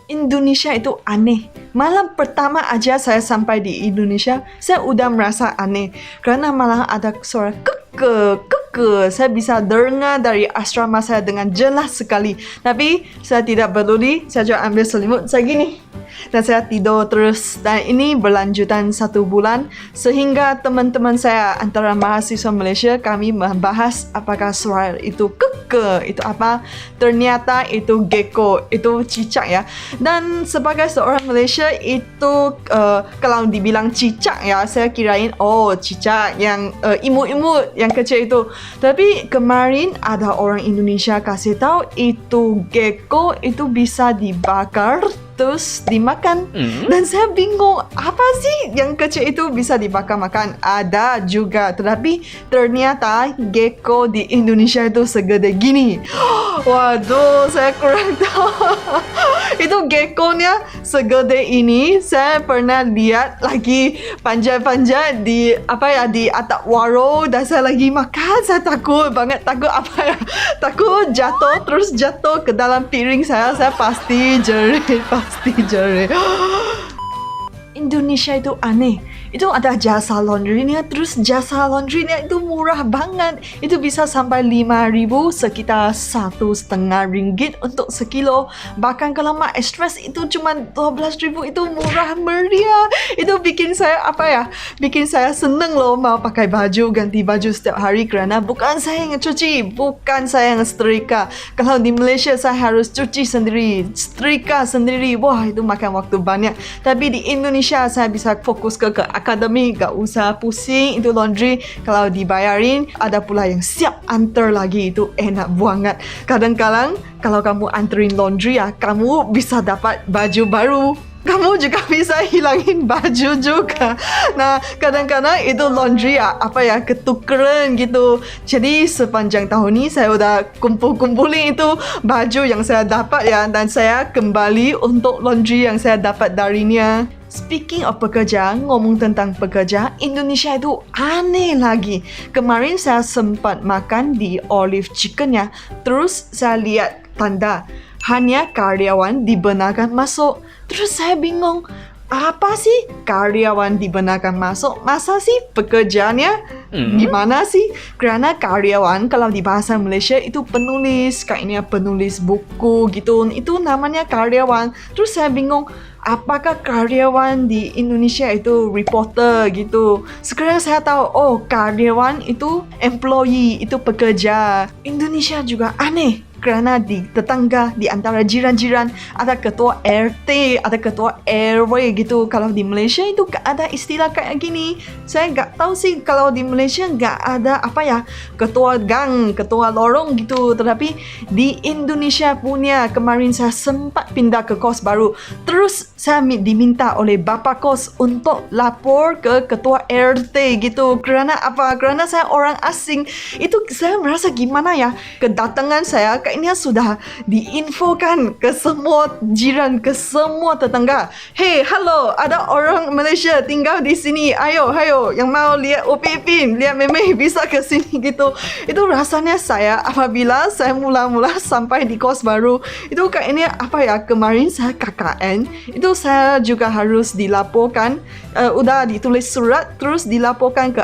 Indonesia itu aneh. Malam pertama aja saya sampai di Indonesia, saya udah merasa aneh. Karena malah ada suara keke, keke. Saya bisa dengar dari asrama saya dengan jelas sekali. Tapi saya tidak peduli, saya cuma ambil selimut, saya gini. Dan saya tidur terus. Dan ini berlanjutan 1 bulan. Sehingga teman-teman saya antara mahasiswa Malaysia, kami membahas apakah suara itu keke, itu apa. Ternyata itu gecko, itu cicak ya. Dan sebagai seorang Malaysia itu kalau dibilang cicak ya, saya kirain cicak yang imut-imut yang kecil itu. Tapi kemarin ada orang Indonesia kasih tahu itu gecko itu bisa dibakar terus dimakan. Dan saya bingung, apa sih yang kecil itu bisa dibakar makan? Ada juga, tetapi ternyata gecko di Indonesia itu segede gini. Waduh, saya kurang tahu. Itu gecko-nya segede ini. Saya pernah lihat lagi panjat-panjat di atas warung, dan saya lagi makan. Saya takut banget, takut jatuh, terus jatuh ke dalam piring saya pasti jerit. Indonesia itu aneh. Itu ada jasa laundry-nya, terus jasa laundry-nya itu murah banget. Itu bisa sampai 5,000, sekitar 1,5 ringgit untuk sekilo. Bahkan kalau mak express itu cuma 12,000, itu murah meriah. Itu bikin saya bikin saya seneng loh mau pakai baju, ganti baju setiap hari, kerana bukan saya yang cuci, bukan saya yang setrika. Kalau di Malaysia saya harus cuci sendiri, setrika sendiri. Wah, itu makan waktu banyak. Tapi di Indonesia saya bisa fokus ke akademik, gak usah pusing itu laundry. Kalau dibayarin, ada pula yang siap antar lagi, itu enak banget. Kadang-kadang kalau kamu anterin laundry ya, kamu bisa dapat baju baru, kamu juga bisa hilangin baju juga. Nah, kadang-kadang itu laundry ketukeran gitu. Jadi sepanjang tahun ni saya udah kumpulin itu baju yang saya dapat ya, dan saya kembali untuk laundry yang saya dapat darinya. Speaking of pekerja, ngomong tentang pekerja, Indonesia itu aneh lagi. Kemarin saya sempat makan di Olive Chicken ya. Terus saya lihat tanda hanya karyawan dibenarkan masuk. Terus saya bingung, apa sih karyawan dibenarkan masuk? Masa sih pekerjaannya gimana sih? Kerana karyawan kalau di bahasa Malaysia itu penulis, kayaknya penulis buku gitu. Itu namanya karyawan. Terus saya bingung, apakah karyawan di Indonesia itu reporter gitu? Sekarang saya tahu, karyawan itu employee, itu pekerja. Indonesia juga aneh. Kerana di tetangga, di antara jiran-jiran, ada ketua RT, ada ketua RW gitu. Kalau di Malaysia itu gak ada istilah kayak gini. Saya gak tahu sih kalau di Malaysia gak ada ketua gang, ketua lorong gitu. Tetapi di Indonesia punya, kemarin saya sempat pindah ke kos baru. Terus saya diminta oleh bapa kos untuk lapor ke ketua RT gitu. Kerana apa? Kerana saya orang asing. Itu saya merasa gimana ya? Kedatangan saya kayaknya sudah diinfokan ke semua jiran, ke semua tetangga. Hey, halo, ada orang Malaysia tinggal di sini. Ayo, yang mau lihat Upin Ipin, lihat Meme, bisa ke sini gitu. Itu rasanya saya apabila saya mula-mula sampai di kos baru. Itu kayaknya kemarin saya KKN. Itu saya juga harus dilaporkan. Udah ditulis surat, terus dilaporkan ke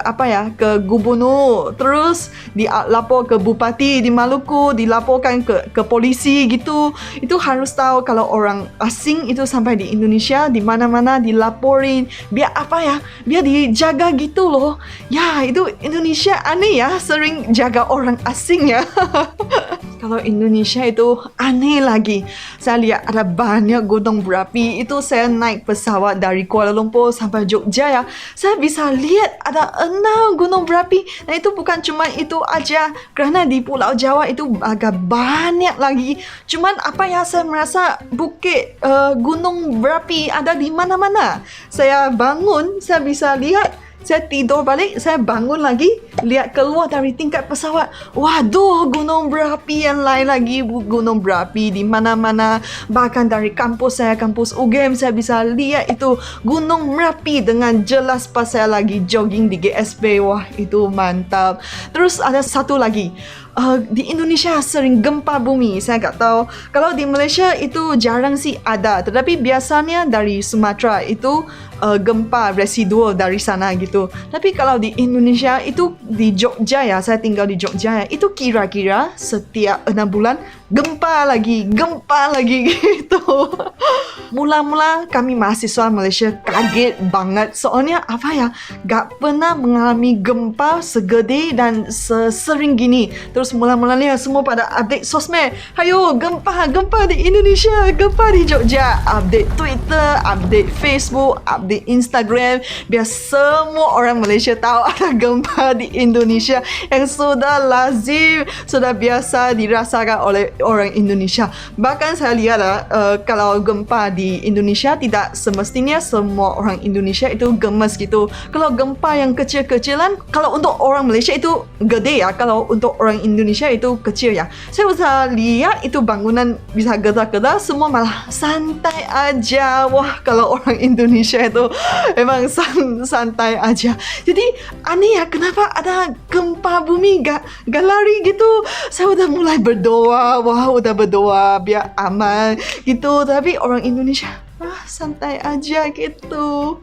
ke gubernur, terus dilapor ke bupati di Maluku, dilaporkan ke polisi gitu. Itu harus tahu kalau orang asing itu sampai di Indonesia, di mana-mana dilaporin, biar biar dijaga gitu loh. Ya, itu Indonesia aneh ya, sering jaga orang asing ya. Kalau Indonesia itu aneh lagi. Saya lihat ada banyak gunung berapi. Itu saya naik pesawat dari Kuala Lumpur sampai Jogja ya. Saya bisa lihat ada 6 gunung berapi. Dan itu bukan cuma itu aja. Kerana di Pulau Jawa itu agak banyak lagi. Cuman saya merasa bukit gunung berapi ada di mana-mana. Saya bangun, saya bisa lihat. Saya tidur balik, saya bangun lagi, lihat keluar dari tingkat pesawat. Waduh, gunung berapi yang lain lagi. Gunung berapi di mana-mana. Bahkan dari kampus saya, kampus UGM, saya bisa lihat itu gunung berapi dengan jelas pas saya lagi jogging di GSB. Wah, itu mantap. Terus ada satu lagi. di Indonesia sering gempa bumi. Saya tak tahu. Kalau di Malaysia itu jarang sih ada. Tetapi biasanya dari Sumatera itu gempa residual dari sana gitu. Tapi kalau di Indonesia itu di Jogja ya, saya tinggal di Jogja ya, itu kira-kira setiap 6 bulan gempa lagi gitu. Mula-mula kami mahasiswa Malaysia kaget banget. Soalnya apa ya, gak pernah mengalami gempa segede dan sesering gini. Terus mula-mulanya semua pada update sosmed. Hayo, gempa di Indonesia, gempa di Jogja. Update Twitter, update Facebook, update Instagram. Biar semua orang Malaysia tahu ada gempa di Indonesia yang sudah lazim, sudah biasa dirasakan oleh orang Indonesia. Bahkan saya lihat kalau gempa di Indonesia tidak semestinya semua orang Indonesia itu gemes gitu. Kalau gempa yang kecil-kecilan, kalau untuk orang Malaysia itu gede ya, kalau untuk orang Indonesia itu kecil ya. Saya bisa lihat itu bangunan bisa gedar-gedar, semua malah santai aja. Wah, kalau orang Indonesia itu emang santai aja. Jadi aneh ya, kenapa ada gempa bumi gak lari gitu. Saya udah mulai berdoa, udah berdoa biar aman gitu. Tapi orang Indonesia santai aja gitu.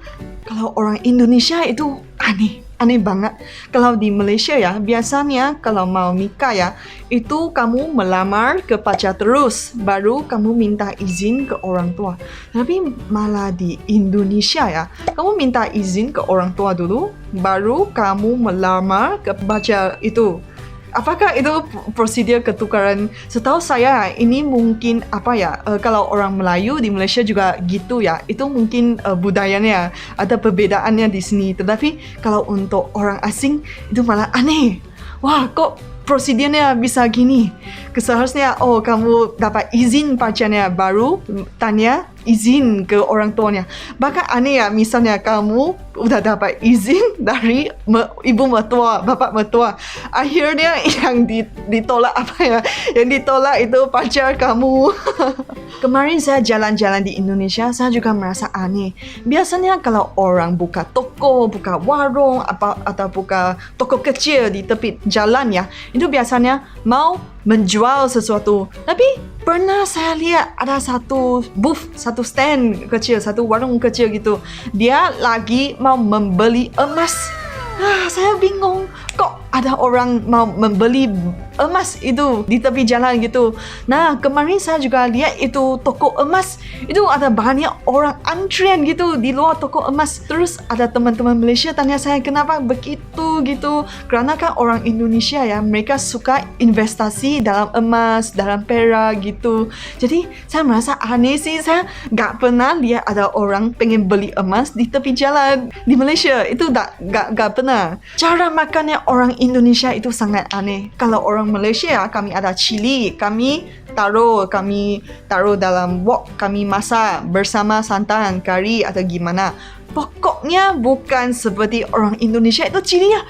Kalau orang Indonesia itu aneh banget. Kalau di Malaysia ya, biasanya kalau mau nikah ya, itu kamu melamar ke pacar terus, baru kamu minta izin ke orang tua. Tapi malah di Indonesia ya, kamu minta izin ke orang tua dulu, baru kamu melamar ke pacar itu. Apakah itu prosedur ketukaran? Setahu saya ini mungkin kalau orang Melayu di Malaysia juga gitu ya. Itu mungkin budayanya ada perbedaannya di sini. Tetapi kalau untuk orang asing itu malah aneh. Wah, kok prosedurnya bisa gini? Seharusnya kamu dapat izin pacarnya baru tanya izin ke orang tuanya. Bahkan aneh ya, misalnya kamu udah dapat izin dari ibu mertua, bapak mertua, akhirnya yang ditolak yang ditolak itu pacar kamu. Kemarin saya jalan-jalan di Indonesia, saya juga merasa aneh. Biasanya kalau orang buka toko, buka warung atau buka toko kecil di tepi jalan ya, itu biasanya mau menjual sesuatu. Tapi pernah saya lihat ada satu booth, satu stand kecil, satu warung kecil gitu. Dia lagi mau membeli emas. Saya bingung, kok ada orang mau membeli emas itu di tepi jalan gitu. Nah, kemarin saya juga lihat itu toko emas. Itu ada banyak orang antrian gitu di luar toko emas. Terus ada teman-teman Malaysia tanya saya kenapa begitu gitu. Kerana kan orang Indonesia ya, mereka suka investasi dalam emas, dalam perak gitu. Jadi saya merasa aneh sih. Saya gak pernah lihat ada orang pengen beli emas di tepi jalan di Malaysia. Itu gak pernah. Cara makannya orang Indonesia itu sangat aneh. Kalau orang Malaysia, kami ada cili, kami taruh dalam wok, kami masak bersama santan, kari atau gimana. Pokoknya bukan seperti orang Indonesia itu cilinya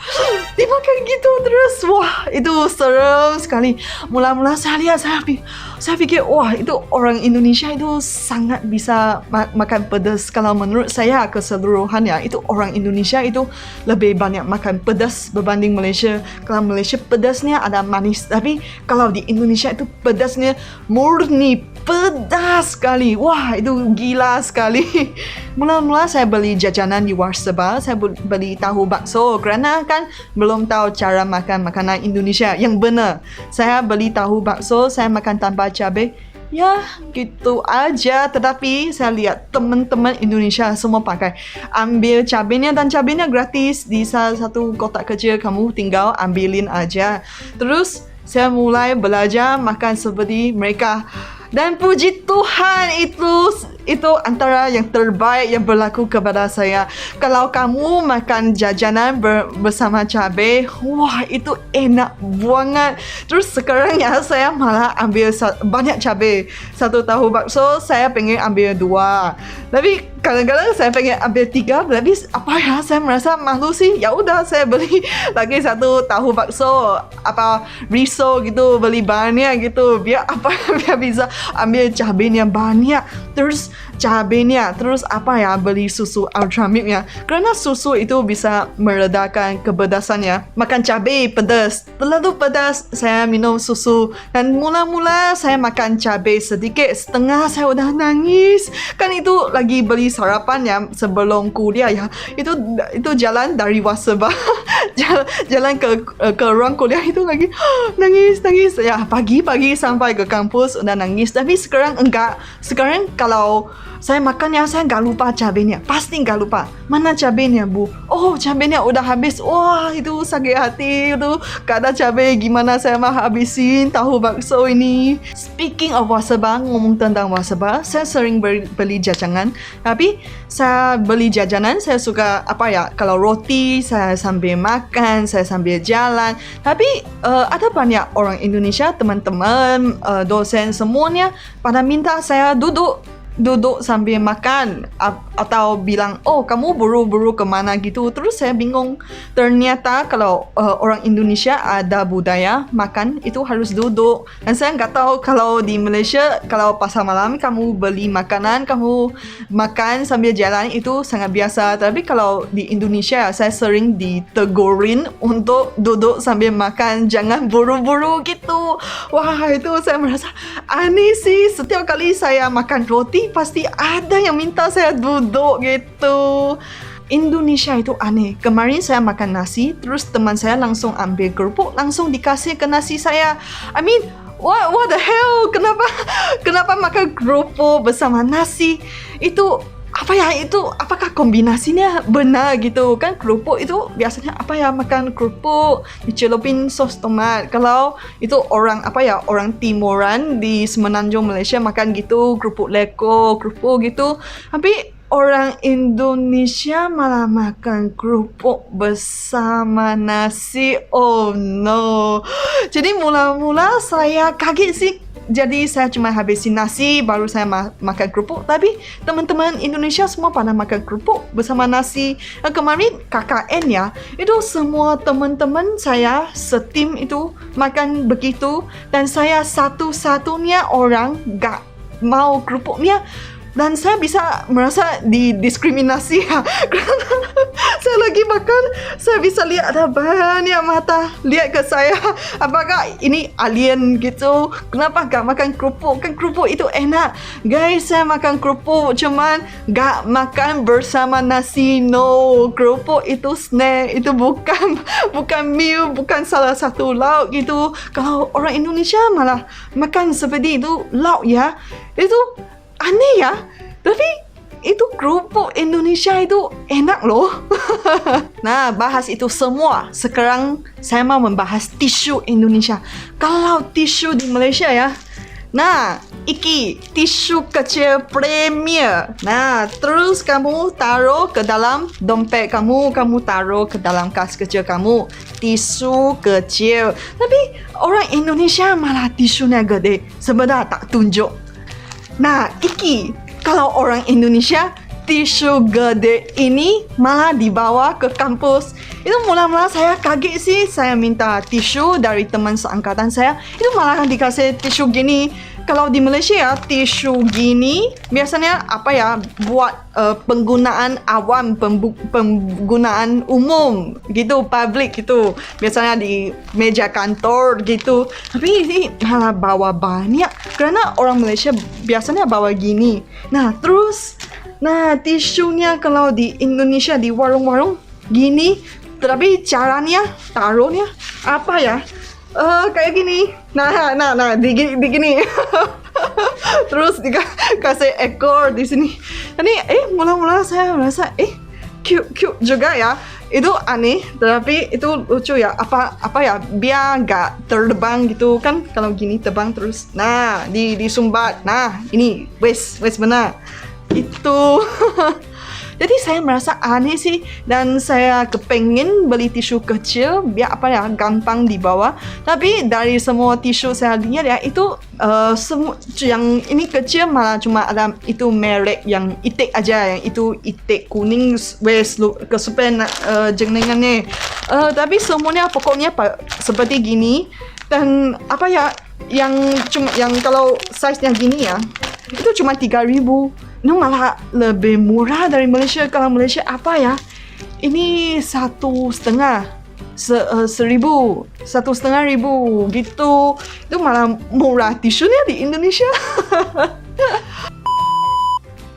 dimakan gitu terus. Wah, itu serem sekali. Mula-mula saya lihat, saya pikir wah, itu orang Indonesia itu sangat bisa makan pedas. Kalau menurut saya keseluruhannya, itu orang Indonesia itu lebih banyak makan pedas berbanding Malaysia. Kalau Malaysia pedasnya ada manis, tapi kalau di Indonesia itu pedasnya murni pedas sekali. Wah, itu gila sekali. Mula-mula saya beli jajanan di Warsaba, saya beli tahu bakso kerana kan belum tahu cara makan makanan Indonesia yang benar. Saya beli tahu bakso, saya makan tanpa cabai. Ya, gitu aja. Tetapi saya lihat teman-teman Indonesia semua pakai. Ambil cabenya dan cabenya gratis. Di salah satu kotak kecil kamu tinggal ambilin aja. Terus saya mulai belajar makan seperti mereka. Dan puji Tuhan, itu antara yang terbaik yang berlaku kepada saya. Kalau kamu makan jajanan bersama cabai, wah, itu enak banget. Terus sekarang ya, saya malah ambil banyak cabai. Satu tahu bakso, saya pengen ambil 2. Tapi kadang-kadang saya pengen ambil 3. Tapi saya merasa malu sih. Ya udah, saya beli lagi satu tahu bakso, riso gitu, beli banyak gitu. Biar bisa ambil cabainya banyak. Terus terus cabenya, terus beli susu Ultramilk-nya. Karena susu itu bisa meredakan kepedasannya. Makan cabai pedas, terlalu pedas, saya minum susu. Dan mula-mula saya makan cabai sedikit, setengah saya udah nangis. Kan itu lagi beli sarapan ya sebelum kuliah ya. Itu jalan dari Wasaba jalan ke ruang kuliah itu lagi nangis ya, pagi-pagi sampai ke kampus udah nangis. Tapi sekarang enggak. Sekarang kalau saya makannya, saya nggak lupa cabenya. Pasti nggak lupa. Mana cabenya, Bu? Oh, cabenya udah habis. Wah, itu sakit hati. Itu gak ada cabai, gimana saya mau habisin tahu bakso ini. Speaking of Wasaba, ngomong tentang Wasaba, saya sering beli jajanan. Tapi saya beli jajanan, saya suka kalau roti, saya sambil makan, saya sambil jalan. Tapi ada banyak orang Indonesia, teman-teman, dosen semuanya pada minta saya duduk sambil makan atau bilang, oh kamu buru-buru kemana gitu. Terus saya bingung, ternyata kalau orang Indonesia ada budaya makan itu harus duduk. Dan saya nggak tahu kalau di Malaysia, kalau pasar malam kamu beli makanan, kamu makan sambil jalan itu sangat biasa. Tapi kalau di Indonesia saya sering ditegurin untuk duduk sambil makan, jangan buru-buru gitu. Wah, itu saya merasa aneh sih. Setiap kali saya makan roti pasti ada yang minta saya duduk gitu. Indonesia itu aneh. Kemarin saya makan nasi, terus teman saya langsung ambil kerupuk, langsung dikasih ke nasi saya. I mean, what the hell? Kenapa makan kerupuk bersama nasi? Itu apakah kombinasinya benar gitu kan? Kerupuk itu biasanya makan kerupuk dicelupin sos tomat. Kalau itu orang orang timuran di Semenanjung Malaysia makan gitu, kerupuk leko, kerupuk gitu. Tapi orang Indonesia malah makan kerupuk bersama nasi. Oh no. Jadi mula-mula saya kaget sih. Jadi saya cuma habisin nasi, baru saya makan kerupuk. Tapi teman-teman Indonesia semua pada makan kerupuk bersama nasi. Kemarin KKN ya, itu semua teman-teman saya setim itu makan begitu. Dan saya satu-satunya orang gak mau kerupuknya. Dan saya bisa merasa didiskriminasi ya. Karena saya lagi makan, saya bisa lihat ada banyak mata lihat ke saya. Apakah ini alien gitu? Kenapa gak makan kerupuk? Kan kerupuk itu enak. Guys, saya makan kerupuk, cuman gak makan bersama nasi. No, kerupuk itu snack. Itu bukan meal, bukan salah satu lauk gitu. Kalau orang Indonesia malah makan seperti itu lauk ya. Itu aneh ya. Tapi itu kerupuk Indonesia itu enak loh. Nah, bahas itu semua. Sekarang saya mau membahas tisu Indonesia. Kalau tisu di Malaysia ya, nah, iki tisu kecil Premier. Nah, terus kamu taruh ke dalam dompet kamu taruh ke dalam kas kecil kamu. Tisu kecil. Tapi orang Indonesia malah tisunya gede. Sebenarnya tak tunjuk. Nah, iki kalau orang Indonesia tisu gede ini malah dibawa ke kampus. Itu mula-mula saya kaget sih. Saya minta tisu dari teman seangkatan saya. Itu malah dikasih tisu gini. Kalau di Malaysia ya, tisu gini biasanya buat penggunaan awam, penggunaan umum gitu, public gitu. Biasanya di meja kantor gitu. Tapi ini malah bawa banyak. Karena orang Malaysia biasanya bawa gini. Nah, terus tisunya kalau di Indonesia di warung-warung gini. Tapi caranya taruhnya kayak gini. Nah, begini. Terus dikasih ekor di sini. Jadi mula-mula saya merasa cute juga ya. Itu aneh, tapi itu lucu ya. Biar gak terbang gitu kan. Kalau gini terbang terus. Nah, disumbat. Nah, ini wes benar. Itu jadi saya merasa aneh sih. Dan saya kepengen beli tisu kecil biar gampang dibawa. Tapi dari semua tisu saya lihat ya, itu yang ini kecil malah cuma ada itu merek yang itik aja. Yang itu itik kuning wes kesupen jenengannya. Tapi semuanya pokoknya seperti gini. Dan yang kalau size-nya gini ya, itu cuma 3,000. Ini malah lebih murah dari Malaysia. Kalau Malaysia apa ya? Ini 1,5 1,000, 1,500 gitu. Itu malah murah tisunya di Indonesia.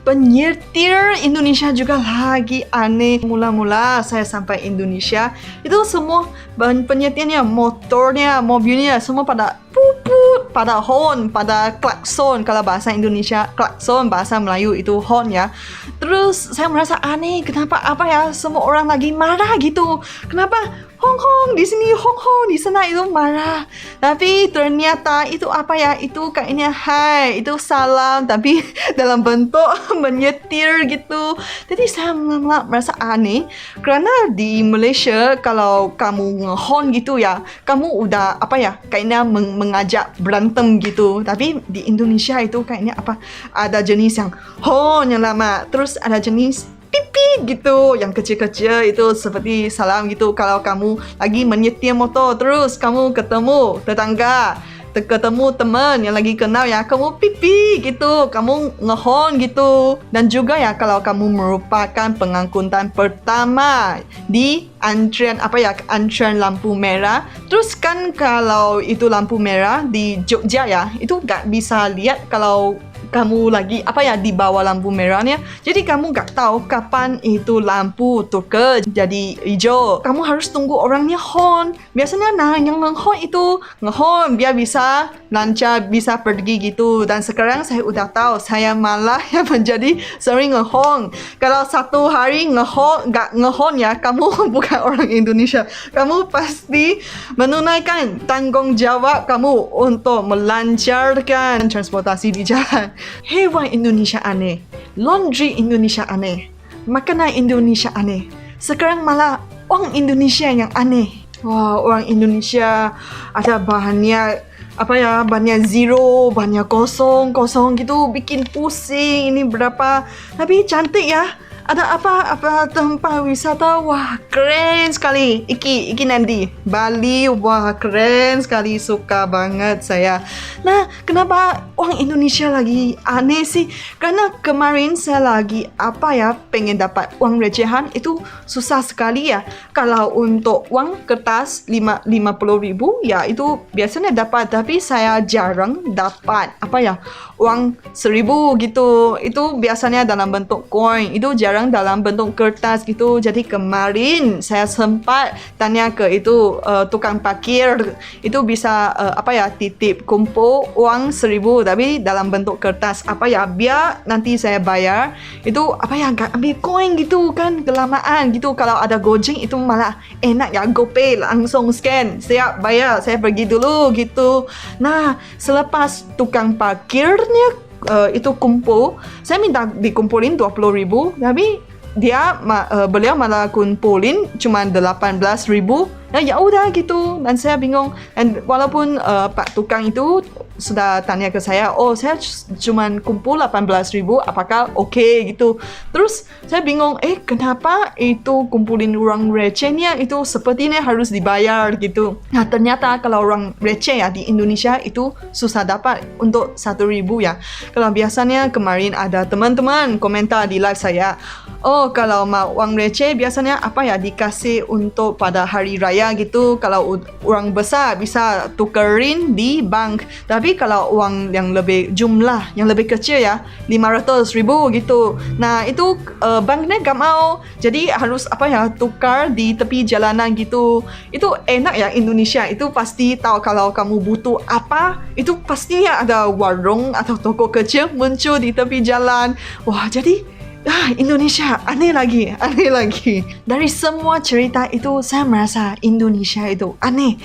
Penyetir Indonesia juga lagi aneh. Mula-mula saya sampai Indonesia, itu semua penyetirnya, motornya, mobilnya, semua pada puput, pada horn, pada klakson. Kalau bahasa Indonesia klakson, bahasa Melayu itu horn ya. Terus saya merasa aneh, kenapa apa ya, semua orang lagi marah gitu. Kenapa Hong di sini, Hong di sana itu marah. Tapi ternyata itu apa ya, itu kayaknya hai, itu salam, tapi dalam bentuk menyetir gitu. Jadi saya merasa aneh, kerana di Malaysia kalau kamu ngehon gitu ya, kamu udah apa ya, kayaknya mengajak berantem gitu. Tapi di Indonesia itu kayaknya apa, ada jenis yang hon yang lama, terus ada jenis pipi gitu, yang kecil-kecil itu seperti salam gitu. Kalau kamu lagi menyetir motor, terus kamu ketemu tetangga, ketemu teman yang lagi kenal ya, kamu pipi gitu, kamu ngehon gitu. Dan juga ya, kalau kamu merupakan pengangkutan pertama di antrian apa ya, antrian lampu merah, terus kan kalau itu lampu merah di Jogja ya, itu gak bisa lihat kalau kamu lagi apa ya di bawah lampu merahnya. Jadi kamu gak tahu kapan itu lampu tukar jadi hijau. Kamu harus tunggu orangnya horn. Biasanya yang ngehon itu ngehon biar bisa lancar, bisa pergi gitu. Dan sekarang saya udah tahu, saya malah yang menjadi sering ngehon. Kalau satu hari gak ngehon ya, kamu bukan orang Indonesia. Kamu pasti menunaikan tanggung jawab kamu untuk melancarkan transportasi di jalan. Hewan Indonesia aneh, laundry Indonesia aneh, makanan Indonesia aneh. Sekarang malah orang Indonesia yang aneh. Wah, orang Indonesia ada bahannya apa ya, bahannya zero, bahannya kosong gitu, bikin pusing. Ini berapa, tapi cantik ya. Ada apa tempat wisata, wah keren sekali. Iki nanti Bali, wah keren sekali, suka banget saya. Nah, kenapa orang Indonesia lagi aneh sih? Karena kemarin saya lagi apa ya, pengen dapat uang recehan itu susah sekali ya. Kalau untuk uang kertas 50,000 ya itu biasanya dapat, tapi saya jarang dapat apa ya, uang 1,000 gitu. Itu biasanya dalam bentuk koin, itu jarang dalam bentuk kertas gitu. Jadi kemarin saya sempat tanya ke itu tukang parkir, itu bisa apa ya, titip kumpul uang 1,000 tapi dalam bentuk kertas apa ya, biar nanti saya bayar itu apa ya, gak ambil koin gitu kan, kelamaan gitu. Kalau ada Gojek itu malah enak ya, GoPay langsung scan, siap bayar, saya pergi dulu gitu. Nah, selepas tukang parkirnya itu kumpul, saya minta dikumpulin 20,000, tapi beliau malah kumpulin cuma 18,000. Ya udah gitu, dan saya bingung. Dan walaupun Pak tukang itu sudah tanya ke saya, oh saya cuma kumpul 18,000, apakah oke gitu. Terus saya bingung, kenapa itu kumpulin uang recehnya itu sepertinya harus dibayar gitu. Nah, ternyata kalau uang receh ya di Indonesia itu susah dapat untuk 1,000 ya. Kalau biasanya kemarin ada teman-teman komentar di live saya, oh kalau mau uang receh biasanya apa ya, dikasih untuk pada hari raya gitu. Kalau uang besar bisa tukerin di bank. Tapi kalau uang yang lebih jumlah, yang lebih kecil ya, 500,000 gitu. Nah itu banknya gak mau. Jadi harus apa ya, tukar di tepi jalanan gitu. Itu enak ya Indonesia. Itu pasti tahu kalau kamu butuh apa, itu pastinya ada warung atau toko kecil muncul di tepi jalan. Wah, jadi Indonesia aneh lagi. Dari semua cerita itu saya merasa Indonesia itu aneh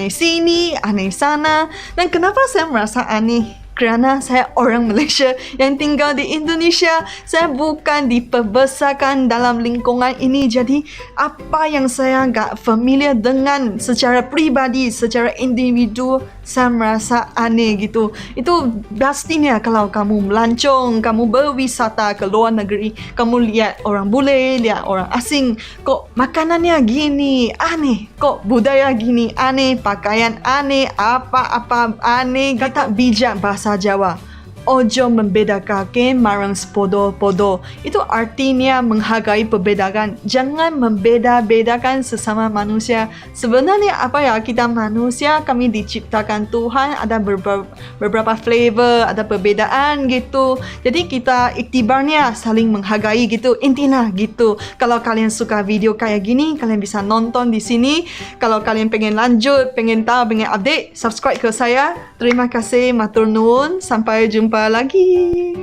sini, aneh sana. Dan kenapa saya merasa aneh? Kerana saya orang Malaysia yang tinggal di Indonesia. Saya bukan dibesarkan dalam lingkungan ini. Jadi apa yang saya gak familiar dengan secara pribadi, secara individu, saya merasa aneh gitu. Itu pastinya kalau kamu melancong, kamu berwisata ke luar negeri, kamu lihat orang bule, lihat orang asing, kok makanannya gini, aneh. Kok budaya gini, aneh. Pakaian aneh, apa-apa aneh. Kata bijak bahasa Jawa, ojo membedakan marang sepodo-podo. Itu artinya menghargai perbedaan. Jangan membeda-bedakan sesama manusia. Sebenarnya kita manusia, kami diciptakan Tuhan, ada beberapa flavor, ada perbedaan gitu. Jadi kita iktibarnya saling menghargai gitu. Intinya gitu. Kalau kalian suka video kayak gini, kalian bisa nonton di sini. Kalau kalian pengen lanjut, pengen tahu, pengen update, subscribe ke saya. Terima kasih, matur nuwun. Sampai jumpa lagi.